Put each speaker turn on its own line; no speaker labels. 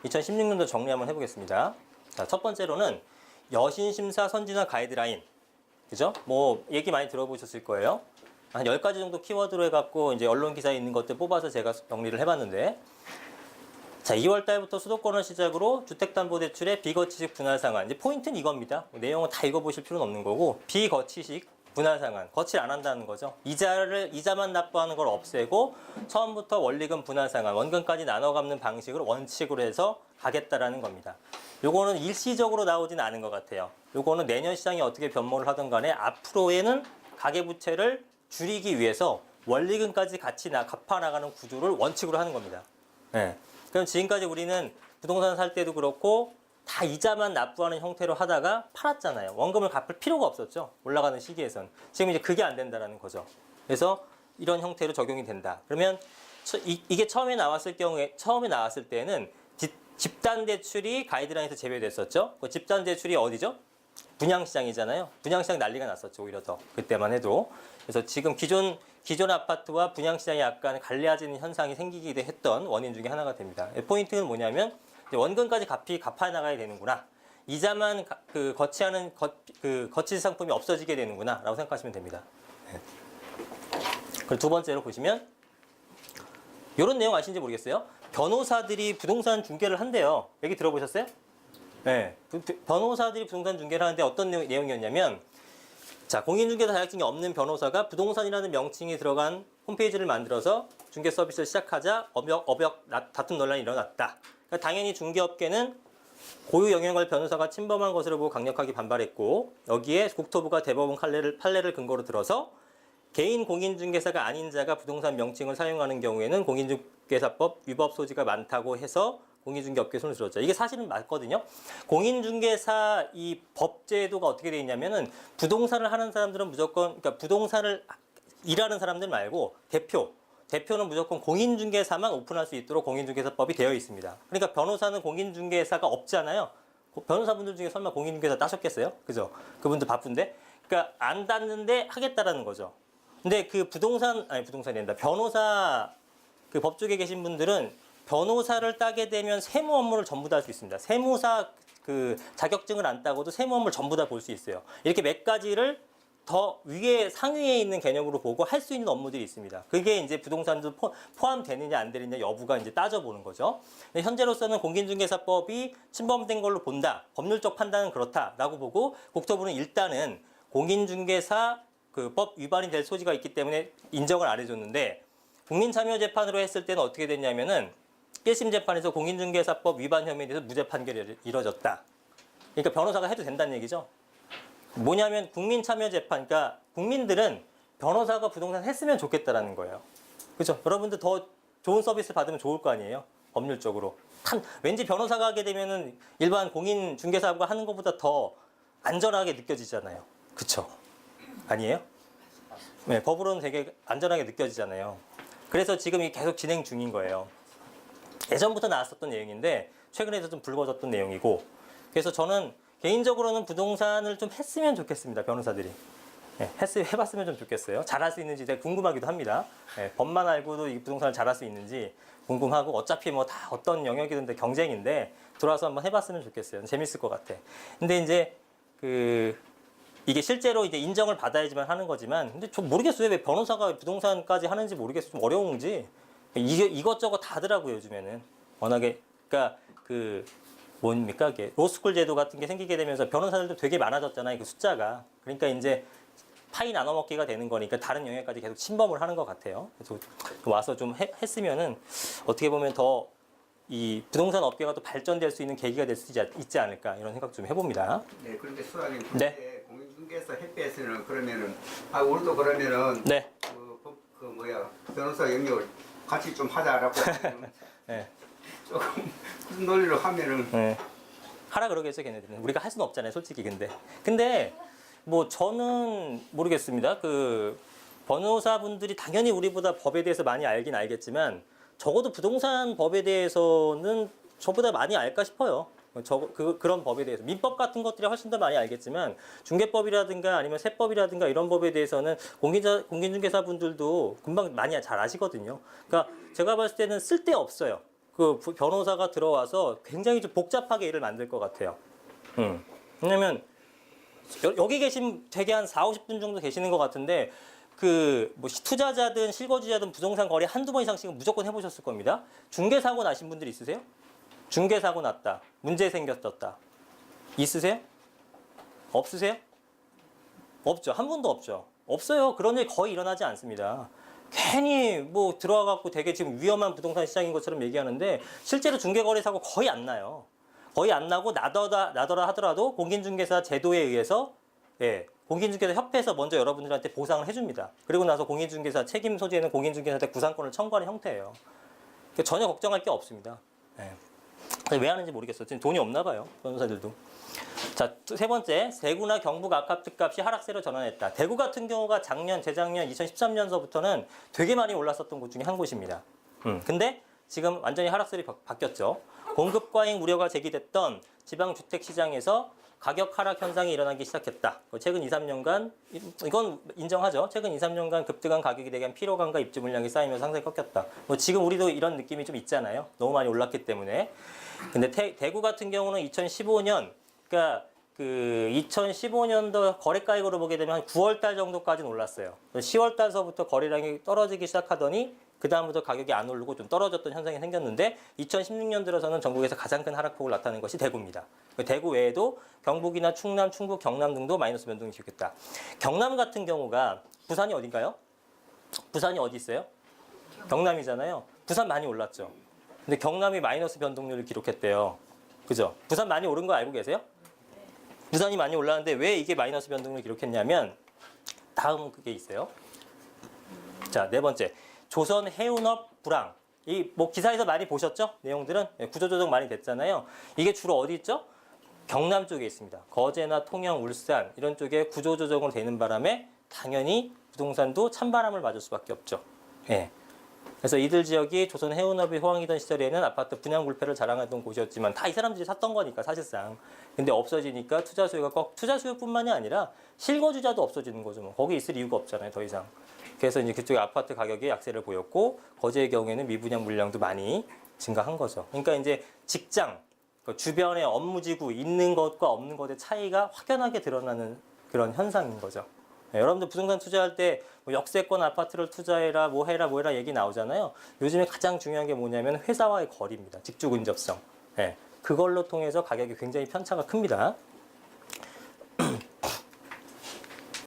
2016년도 정리 한번 해보겠습니다. 자, 첫 번째로는 여신심사 선진화 가이드라인. 그죠? 뭐, 얘기 많이 들어보셨을 거예요. 한 10가지 정도 키워드로 해갖고 이제 언론 기사에 있는 것들 뽑아서 제가 정리를 해봤는데, 자, 2월 달부터 수도권을 시작으로 주택담보대출의 비거치식 분할 상환. 이제 포인트는 이겁니다. 내용은 다 읽어보실 필요는 없는 거고, 비거치식 분할 상환. 거치를 안 한다는 거죠. 이자만 납부하는 걸 없애고, 처음부터 원리금 분할 상환, 원금까지 나눠 갚는 방식을 원칙으로 해서 가겠다라는 겁니다. 요거는 일시적으로 나오진 않은 것 같아요. 요거는 내년 시장이 어떻게 변모를 하든 간에 앞으로에는 가계부채를 줄이기 위해서 원리금까지 같이 갚아나가는 구조를 원칙으로 하는 겁니다. 네. 그럼 지금까지 우리는 부동산 살 때도 그렇고 다 이자만 납부하는 형태로 하다가 팔았잖아요. 원금을 갚을 필요가 없었죠. 올라가는 시기에선. 지금 이제 그게 안 된다는 거죠. 그래서 이런 형태로 적용이 된다. 그러면 이게 처음에 나왔을 때는 집단대출이 가이드라인에서 제외됐었죠. 그 집단대출이 어디죠? 분양시장이잖아요. 분양시장 난리가 났었죠. 오히려 더. 그때만 해도. 그래서 지금 기존 아파트와 분양시장이 약간 갈라지는 현상이 생기기도 했던 원인 중에 하나가 됩니다. 포인트는 뭐냐면 원금까지 갚아 나가야 되는구나. 이자만 거치하는 거치 상품이 없어지게 되는구나 라고 생각하시면 됩니다. 네. 그리고 두 번째로 보시면 이런 내용 아시는지 모르겠어요. 변호사들이 부동산 중개를 한대요. 얘기 들어보셨어요? 네. 변호사들이 부동산 중개를 하는데 어떤 내용이었냐면, 자, 공인중개사 자격증이 없는 변호사가 부동산이라는 명칭이 들어간 홈페이지를 만들어서 중개 서비스를 시작하자 어벽 다툼 논란이 일어났다. 그러니까 당연히 중개업계는 고유 영역을 변호사가 침범한 것으로 보고 강력하게 반발했고, 여기에 국토부가 대법원 판례를 근거로 들어서 개인 공인중개사가 아닌 자가 부동산 명칭을 사용하는 경우에는 공인중개사법 위법 소지가 많다고 해서 공인중개업계 손을 들었죠. 이게 사실은 맞거든요. 공인중개사 이 법제도가 어떻게 되어 있냐면은 부동산을 하는 사람들은 무조건, 그러니까 부동산을 일하는 사람들 말고 대표는 무조건 공인중개사만 오픈할 수 있도록 공인중개사법이 되어 있습니다. 그러니까 변호사는 공인중개사가 없잖아요. 변호사분들 중에 설마 공인중개사 따셨겠어요? 그죠? 그분들 바쁜데. 그러니까 안 땄는데 하겠다라는 거죠. 근데 변호사 그 법조계에 계신 분들은 변호사를 따게 되면 세무 업무를 전부 다 할 수 있습니다. 세무사 그 자격증을 안 따고도 세무 업무를 전부 다 볼 수 있어요. 이렇게 몇 가지를 더 상위에 있는 개념으로 보고 할 수 있는 업무들이 있습니다. 그게 이제 부동산도 포함되느냐 안 되느냐 여부가 이제 따져보는 거죠. 근데 현재로서는 공인중개사법이 침범된 걸로 본다. 법률적 판단은 그렇다라고 보고 국토부는 일단은 공인중개사 그 법 위반이 될 소지가 있기 때문에 인정을 안 해줬는데, 국민참여재판으로 했을 때는 어떻게 됐냐면은 1심 재판에서 공인중개사법 위반 혐의에 대해서 무죄 판결이 이뤄졌다. 그러니까 변호사가 해도 된다는 얘기죠. 뭐냐면 국민참여재판, 그러니까 국민들은 변호사가 부동산 했으면 좋겠다라는 거예요. 그렇죠? 여러분들 더 좋은 서비스 받으면 좋을 거 아니에요? 법률적으로. 왠지 변호사가 하게 되면은 일반 공인중개사가 하는 것보다 더 안전하게 느껴지잖아요. 그렇죠? 아니에요? 네, 법으로는 되게 안전하게 느껴지잖아요. 그래서 지금 이게 계속 진행 중인 거예요. 예전부터 나왔었던 내용인데 최근에도 좀 불거졌던 내용이고, 그래서 저는 개인적으로는 부동산을 좀 했으면 좋겠습니다. 변호사들이. 네, 해봤으면 좀 좋겠어요. 잘할 수 있는지 되게 궁금하기도 합니다. 네, 법만 알고도 이 부동산을 잘할 수 있는지 궁금하고, 어차피 뭐 다 어떤 영역이든 경쟁인데 들어와서 한번 해봤으면 좋겠어요. 재밌을 것 같아. 근데 이제 이게 실제로 이제 인정을 받아야지만 하는 거지만, 근데 좀 모르겠어요. 왜 변호사가 부동산까지 하는지 모르겠어요. 좀 어려운지. 이것저것 다 하더라고요, 요즘에는. 워낙에, 그러니까 뭡니까? 로스쿨 제도 같은 게 생기게 되면서 변호사들도 되게 많아졌잖아요, 그 숫자가. 그러니까 이제 파이 나눠 먹기가 되는 거니까 다른 영역까지 계속 침범을 하는 것 같아요. 그래서 와서 좀 했으면은 어떻게 보면 더 이 부동산 업계가 또 발전될 수 있는 계기가 될 수 있지 않을까, 이런 생각 좀 해봅니다.
네, 그런데 수학님,
네.
공인중개사 협회에서는 그러면은, 우리도 그러면은,
네.
변호사 영역을 같이 좀 하자라고
네.
조금 무슨 논리로 하면은.
네. 하라 그러겠죠, 걔네들은. 우리가 할 수는 없잖아요, 솔직히. 근데 뭐 저는 모르겠습니다. 변호사분들이 당연히 우리보다 법에 대해서 많이 알긴 알겠지만, 적어도 부동산 법에 대해서는 저보다 많이 알까 싶어요. 그런 법에 대해서. 민법 같은 것들이 훨씬 더 많이 알겠지만, 중개법이라든가 아니면 세법이라든가 이런 법에 대해서는 공인중개사 분들도 금방 많이 잘 아시거든요. 그러니까 제가 봤을 때는 쓸데없어요. 그 변호사가 들어와서 굉장히 좀 복잡하게 일을 만들 것 같아요. 왜냐면 여기 계신 되게 한 4, 50분 정도 계시는 것 같은데 그 뭐 투자자든 실거주자든 부동산 거래 한두 번 이상씩은 무조건 해보셨을 겁니다. 중개사고 나신 분들 있으세요? 중개사고 났다. 문제 생겼었다. 있으세요? 없으세요? 없죠. 한 분도 없죠. 없어요. 그런 일 거의 일어나지 않습니다. 괜히 뭐 들어와갖고 되게 지금 위험한 부동산 시장인 것처럼 얘기하는데 실제로 중개거래 사고 거의 안 나요. 거의 안 나고 나더라 하더라도 공인중개사 제도에 의해서 공인중개사 협회에서 먼저 여러분들한테 보상을 해줍니다. 그리고 나서 공인중개사 책임 소재는 공인중개사한테 구상권을 청구하는 형태예요. 그러니까 전혀 걱정할 게 없습니다. 왜 하는지 모르겠어요. 지금 돈이 없나 봐요. 변호사들도. 자, 세 번째, 대구나 경북 아파트 값이 하락세로 전환했다. 대구 같은 경우가 재작년 2013년서부터는 되게 많이 올랐었던 곳 중에 한 곳입니다. 근데 지금 완전히 하락세로 바뀌었죠. 공급 과잉 우려가 제기됐던 지방 주택 시장에서 가격 하락 현상이 일어나기 시작했다. 최근 2, 3년간 이건 인정하죠. 최근 2, 3년간 급등한 가격에 대한 피로감과 입주 물량이 쌓이면서 상당히 꺾였다. 뭐 지금 우리도 이런 느낌이 좀 있잖아요. 너무 많이 올랐기 때문에. 근데 대구 같은 경우는 2015년 그러니까 그 2015년도 거래가액으로 보게 되면 한 9월 달 정도까지는 올랐어요. 10월 달서부터 거래량이 떨어지기 시작하더니 그 다음부터 가격이 안 오르고 좀 떨어졌던 현상이 생겼는데 2016년 들어서는 전국에서 가장 큰 하락폭을 나타낸 것이 대구입니다. 대구 외에도 경북이나 충남, 충북, 경남 등도 마이너스 변동이 기록했다. 경남 같은 경우가 부산이 어딘가요? 부산이 어디 있어요? 경남이잖아요. 부산 많이 올랐죠. 근데 경남이 마이너스 변동률을 기록했대요. 그죠? 부산 많이 오른 거 알고 계세요? 부산이 많이 올랐는데 왜 이게 마이너스 변동률을 기록했냐면 다음 그게 있어요. 자, 네 번째. 조선 해운업 불황. 이 뭐 기사에서 많이 보셨죠? 내용들은 구조조정 많이 됐잖아요. 이게 주로 어디 있죠? 경남 쪽에 있습니다. 거제나 통영, 울산 이런 쪽에 구조조정으로 되는 바람에 당연히 부동산도 찬바람을 맞을 수밖에 없죠. 그래서 이들 지역이 조선 해운업이 호황이던 시절에는 아파트 분양 불패를 자랑하던 곳이었지만 다 이 사람들이 샀던 거니까 사실상. 근데 없어지니까 투자 수요뿐만이 아니라 실거주자도 없어지는 거죠. 뭐. 거기 있을 이유가 없잖아요, 더 이상. 그래서 이제 그쪽에 아파트 가격이 약세를 보였고 거제의 경우에는 미분양 물량도 많이 증가한 거죠. 그러니까 이제 직장, 그 주변의 업무지구 있는 것과 없는 것의 차이가 확연하게 드러나는 그런 현상인 거죠. 여러분들 부동산 투자할 때 뭐 역세권 아파트를 투자해라, 뭐 해라 얘기 나오잖아요. 요즘에 가장 중요한 게 뭐냐면 회사와의 거리입니다. 직주 근접성. 그걸로 통해서 가격이 굉장히 편차가 큽니다.